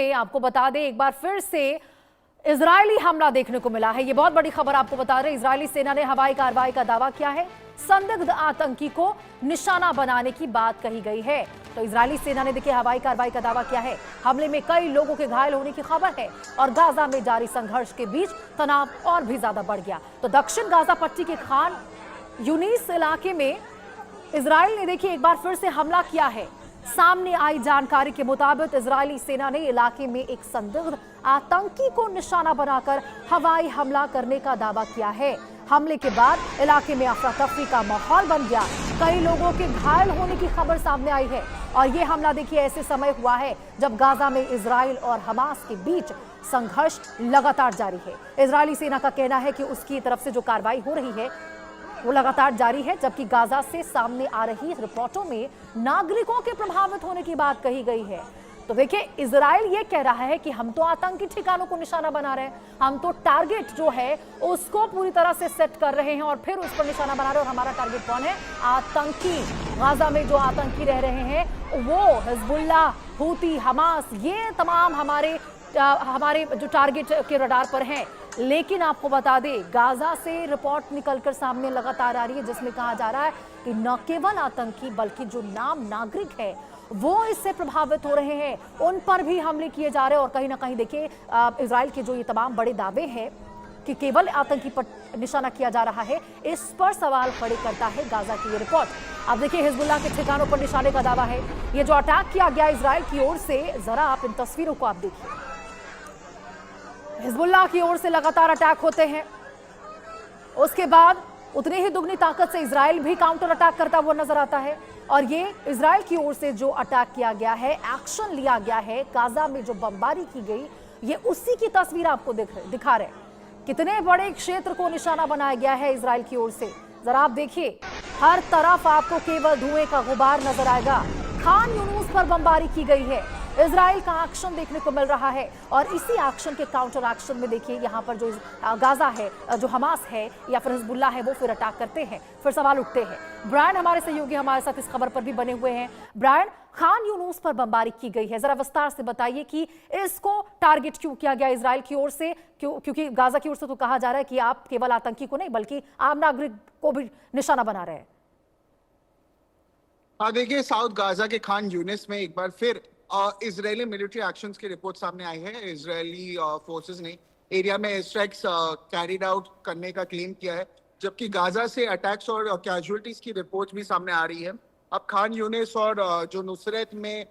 आपको बता दें एक बार फिर से इजरायली हमला देखने को मिला है। ये बहुत बड़ी खबर आपको बता रहे हैं। इजरायली सेना ने हवाई कार्रवाई का दावा किया है। संदिग्ध आतंकी को निशाना बनाने की बात कही गई है। तो इजरायली सेना ने देखिए हवाई कार्रवाई का दावा किया है। हमले में कई लोगों के घायल होने की खबर है और गाजा में जारी संघर्ष के बीच तनाव और भी ज्यादा बढ़ गया। तो दक्षिण गाजा पट्टी के खान यूनिस इलाके में इजराइल ने देखिए एक बार फिर से हमला किया है। सामने आई जानकारी के मुताबिक इजरायली सेना ने इलाके में एक संदिग्ध आतंकी को निशाना बनाकर हवाई हमला करने का दावा किया है। हमले के बाद इलाके में अफरा तफरी का माहौल बन गया। कई लोगों के घायल होने की खबर सामने आई है और ये हमला देखिए ऐसे समय हुआ है जब गाजा में इजराइल और हमास के बीच संघर्ष लगातार जारी है। इजरायली सेना का कहना है कि उसकी तरफ से जो कार्रवाई हो रही है वो लगातार जारी है, जबकि गाजा से सामने आ रही रिपोर्टों में नागरिकों के प्रभावित होने की बात कही गई है। तो देखिए इजराइल ये कह रहा है कि हम तो आतंकी ठिकानों को निशाना बना रहे हैं, हम तो टारगेट जो है उसको पूरी तरह से सेट कर रहे हैं और फिर उस पर निशाना बना रहे हैं। और हमारा टारगेट कौन है? आतंकी। गाजा में जो आतंकी रह रहे हैं वो हिजबुल्लाह, हूती, हमास, ये तमाम हमारे जो टारगेट के रडार पर हैं। लेकिन आपको बता दें गाजा से रिपोर्ट निकलकर सामने लगातार आ रही है जिसमें कहा जा रहा है कि न केवल आतंकी बल्कि जो नाम नागरिक है वो इससे प्रभावित हो रहे हैं, उन पर भी हमले किए जा रहे हैं। और कहीं ना कहीं देखिए इजराइल के जो ये तमाम बड़े दावे हैं कि केवल आतंकी पर निशाना किया जा रहा है, इस पर सवाल खड़े करता है गाजा की ये रिपोर्ट। अब देखिए हिजबुल्लाह के ठिकानों पर निशाने का दावा है। ये जो अटैक किया गया इजराइल की ओर से, जरा आप इन तस्वीरों को आप देखिए। हिजबुल्लाह की ओर से लगातार अटैक होते हैं, उसके बाद उतनी ही दुगनी ताकत से इजराइल भी काउंटर अटैक करता हुआ नजर आता है। और ये इजराइल की ओर से जो अटैक किया गया है, एक्शन लिया गया है, गाजा में जो बमबारी की गई, ये उसी की तस्वीर आपको दिखा रहे हैं। कितने बड़े क्षेत्र को निशाना बनाया गया है इजराइल की ओर से, जरा आप देखिए। हर तरफ आपको केवल धुएं का गुबार नजर आएगा। खान यूनुस पर बमबारी की गई है। इजराइल का एक्शन देखने को मिल रहा है और इसी एक्शन के काउंटर एक्शन में देखिए यहाँ पर जो गाजा है, जो हमास है या फिर हिजबुल्लाह है, वो फिर अटैक करते हैं, फिर सवाल उठते हैं। ब्रायन हमारे सहयोगी हमारे साथ इस खबर पर भी बने हुए हैं। ब्रायन, खान यूनुस पर बमबारी की गई है, जरा विस्तार से बताइए कि इसको टारगेट क्यों किया गया इजराइल की ओर से? क्योंकि गाजा की ओर से तो कहा जा रहा है कि आप केवल आतंकी को नहीं बल्कि आम नागरिक को भी निशाना बना रहे हैं। हाँ देखिए, साउथ गाजा के खान यूनिस में एक बार फिर इजरायली मिलिट्री एक्शंस की रिपोर्ट सामने आई है। इजरायली फोर्सेस ने एरिया में एयर स्ट्राइक्स कैरिड आउट करने का क्लेम किया है, जबकि गाजा से अटैक्स और कैजुअलिटीज की रिपोर्ट भी सामने आ रही है। अब खान यूनिस और जो नुसरत में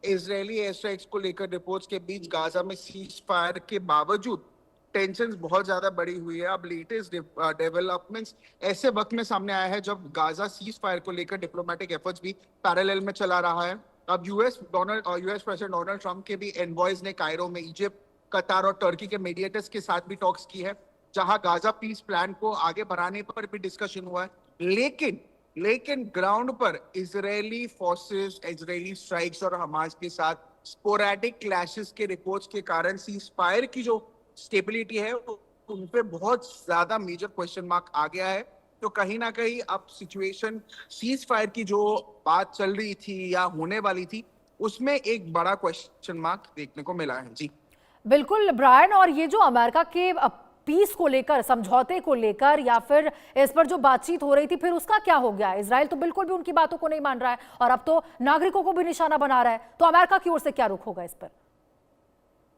इजरायली एयर स्ट्राइक्स को लेकर रिपोर्ट्स के बीच गाजा में सीज फायर के बावजूद टेंशन बहुत ज्यादा बढ़ी हुई है। अब लेटेस्ट डेवलपमेंट्स ऐसे वक्त में सामने आया है जब गाजा सीज फायर को लेकर डिप्लोमेटिक एफर्ट्स भी पैरेलल में चला रहा है। अब यूएस प्रेसिडेंट डोनाल्ड ट्रंप के भी एनवॉयज ने कायरो में इजिप्ट, कतार और टर्की के मीडिएटर्स के साथ भी टॉक्स की है, जहां गाजा पीस प्लान को आगे बढ़ाने पर भी डिस्कशन हुआ है। लेकिन ग्राउंड पर इजरायली फोर्सेस, इजरायली स्ट्राइक्स और हमास के साथ स्पोरेडिक क्लैशेस के रिपोर्ट्स के कारण सीज फायर की जो स्टेबिलिटी है उन पे बहुत ज्यादा मेजर क्वेश्चन मार्क आ गया है। तो कहीं ना कहीं अब सिचुएशन सीज फायर की जो बात चल रही थी या होने वाली थी उसमें एक बड़ा क्वेश्चन मार्क देखने को मिला है। जी बिल्कुल ब्रायन, और ये जो अमेरिका के पीस को लेकर, समझौते को लेकर या फिर इस पर जो बातचीत हो रही थी, फिर उसका क्या हो गया? इजराइल तो बिल्कुल भी उनकी बातों को नहीं मान रहा है और अब तो नागरिकों को भी निशाना बना रहा है। तो अमेरिका की ओर से क्या रुख होगा इस पर?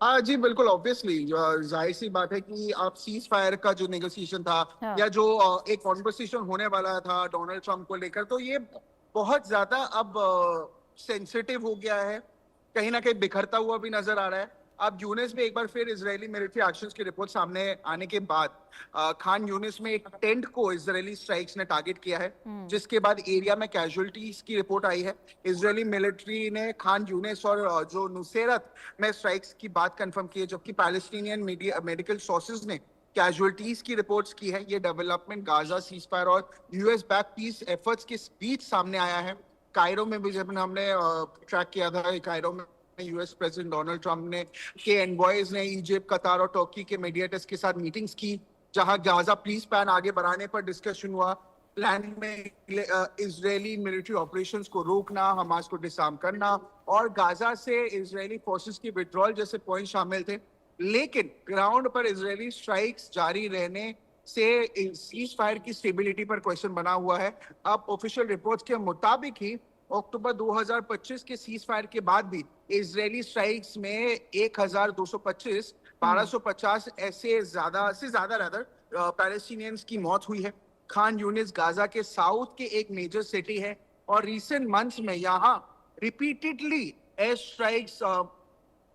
हाँ जी, बिल्कुल ऑब्वियसली जाहिर सी बात है कि आप सीज फायर का जो नेगोशिएशन था या जो एक कॉन्वर्सेशन होने वाला था डोनाल्ड ट्रंप को लेकर, तो ये बहुत ज्यादा अब सेंसिटिव हो गया है, कहीं ना कहीं बिखरता हुआ भी नजर आ रहा है। अब यूनिस में एक बार फिर इजरायली मिलिट्री एक्शंस की रिपोर्ट सामने आने के बाद खान यूनिस में एक टेंट को इजरायली स्ट्राइक्स ने टारगेट किया है, जिसके बाद एरिया में कैजुअलिटीज की रिपोर्ट आई है। इजरायली मिलिट्री ने खान यूनिस और जो नुसेरत में स्ट्राइक्स की बात कंफर्म की है, जबकि पैलेस्टीनियन मेडिकल सोर्सेज ने कैजुअलिटीज की रिपोर्ट्स की है। ये डेवलपमेंट गाजा सीज फायर और यूएस बैक पीस एफर्ट्स के बीच सामने आया है। कायरो में भी जब हमने ट्रैक किया था, कायरो में यूएस प्रेसिडेंट डोनाल्ड ट्रंप ने के एनवॉयज ने इजिप्ट, कतार और टर्की के मीडिएटर्स के साथ मीटिंग्स की, जहां गाजा पीस प्लान आगे बढ़ाने पर डिस्कशन हुआ। प्लान में इजरायली मिलिट्री ऑपरेशंस को रोकना, हमास को डिसआर्म करना और गाजा से इजरायली फोर्सेस की विड्रॉल जैसे पॉइंट शामिल थे। लेकिन ग्राउंड पर इजरायली स्ट्राइक्स जारी रहने से सीज फायर की स्टेबिलिटी पर क्वेश्चन बना हुआ है। अब ऑफिशियल रिपोर्ट्स के मुताबिक ही अक्टूबर 2025 के सीज फायर के बाद भी इजरायली स्ट्राइक्स में 1225 1250 ऐसे ज्यादा रादर पैलेस्टीनियंस की मौत हुई है। खान यूनिस गाजा के साउथ के एक मेजर सिटी है और रिसेंट मंथ्स में यहाँ repeatedly air strikes,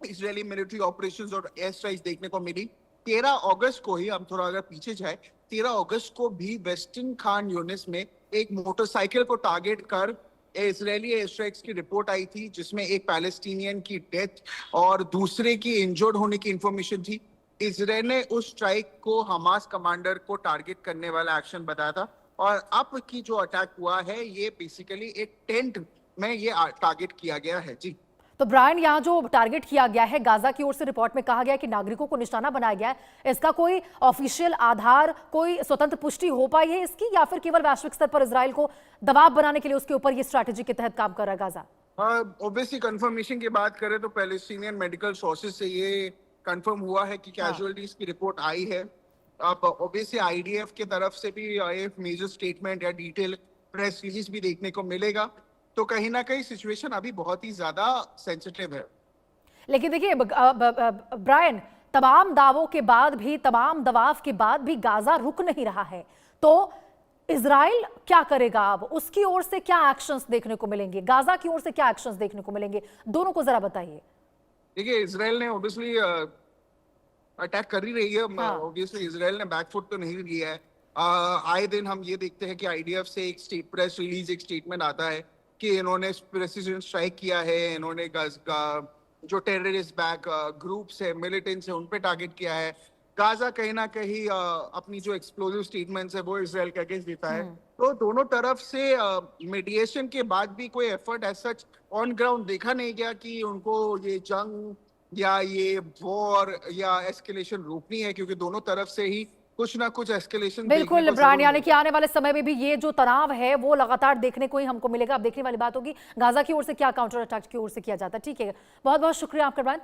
Israeli military operations और एयर स्ट्राइक्स देखने को मिली। 13 अगस्त को ही, हम थोड़ा अगर पीछे जाए, 13 अगस्त को भी वेस्टर्न खान यूनिस में एक मोटरसाइकिल को टारगेट कर इजरायली एयर स्ट्राइक्स की रिपोर्ट आई थी, जिसमें एक पैलेस्टीनियन की डेथ और दूसरे की इंजर्ड होने की इंफॉर्मेशन थी। इजराइल ने उस स्ट्राइक को हमास कमांडर को टारगेट करने वाला एक्शन बताया था और अब की जो अटैक हुआ है ये बेसिकली एक टेंट में ये टारगेट किया गया है। जी तो ब्रायन, यहाँ जो टारगेट किया गया है, गाजा की ओर से रिपोर्ट में कहा गया है कि नागरिकों को निशाना बनाया गया है, इसका कोई ऑफिशियल आधार, कोई स्वतंत्र पुष्टि हो पाई है इसकी, या फिर केवल वैश्विक स्तर पर इजराइल को दबाव बनाने के लिए उसके ऊपर ये स्ट्रैटेजी के तहत काम कर रहा है गाजा? ऑब्वियसली कंफर्मेशन की बात करें तो पैलेस्टीनियन मेडिकल सोर्सेज से ये कंफर्म हुआ है कि कैजुअलिटीज की रिपोर्ट आई है। अब ऑब्वियसली आईडीएफ की तरफ से भी एक मेजर स्टेटमेंट या डिटेल प्रेस रिलीज भी देखने को मिलेगा। तो कहीं ना कहीं सिचुएशन अभी बहुत ही ज्यादा सेंसिटिव है। लेकिन देखिए ब्रायन, तमाम दावों के बाद भी, तमाम दबाव के बाद भी गाजा रुक नहीं रहा है, तो इजराइल क्या करेगा? अब उसकी ओर से क्या एक्शंस देखने को मिलेंगे, गाजा की ओर से क्या एक्शंस देखने को मिलेंगे, दोनों को जरा बताइए। देखिए, इजराइल ने ऑब्वियसली अटैक कर ही रही है। ऑब्वियसली इजराइल ने बैकफुट तो नहीं लिया है। आए दिन हम ये देखते हैं कि आईडीएफ से एक प्रेस रिलीज, एक स्टेटमेंट आता है कि इन्होंने प्रेसिजन स्ट्राइक किया है, इन्होंने जो टेररिस्ट बैक ग्रुप्स है, मिलिटेंट्स है, उन पे टारगेट किया है। गाजा कहीं ना कहीं अपनी जो एक्सप्लोजिव स्टेटमेंट्स है वो इजराइल के अगेंस्ट देता है। तो दोनों तरफ से मीडिएशन के बाद भी कोई effort as such on ground देखा नहीं गया कि उनको ये जंग या ये वॉर या एस्केलेशन रोकनी है, क्योंकि दोनों तरफ से ही कुछ ना कुछ एस्केलेशन बिल्कुल ब्रायन, यानी कि आने वाले समय में भी ये जो तनाव है वो लगातार देखने को ही हमको मिलेगा। अब देखने वाली बात होगी गाजा की ओर से क्या काउंटर अटैक की ओर से किया जाता है। ठीक है, बहुत बहुत शुक्रिया आपका ब्रायन।